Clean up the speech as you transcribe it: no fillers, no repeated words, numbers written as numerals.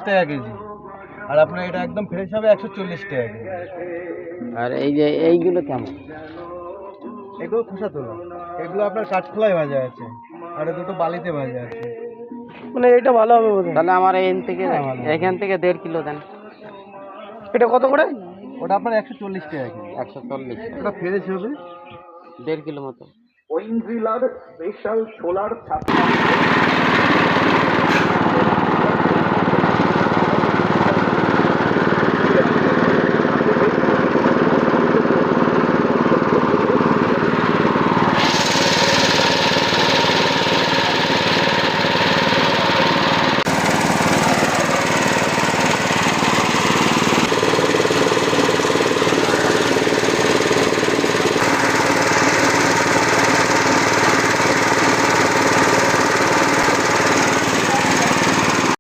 টাকা কেজি। আর আপনার এটা একদম ফ্রেশ হবে 140 টাকা কেজি। আর এই যে এইগুলো কেমন? এগুলো খোসা তোলা, এগুলো আপনার কাঠখোলায় ভাজা আছে, আর এ দুটো বালিতে ভাজা আছে। মানে এটা ভালো হবে বোধ হয়। তাহলে আমার ভালো। এখান থেকে 1.5 কিলো দেন। এটা কত করে? ওটা আপনার 140 টাকা কেজি। 140 ওটা ফ্রেশ হবে। 1.5 কিলো মতো। ওইন্দ্রিলার স্পেশাল ছোলার ছাত্র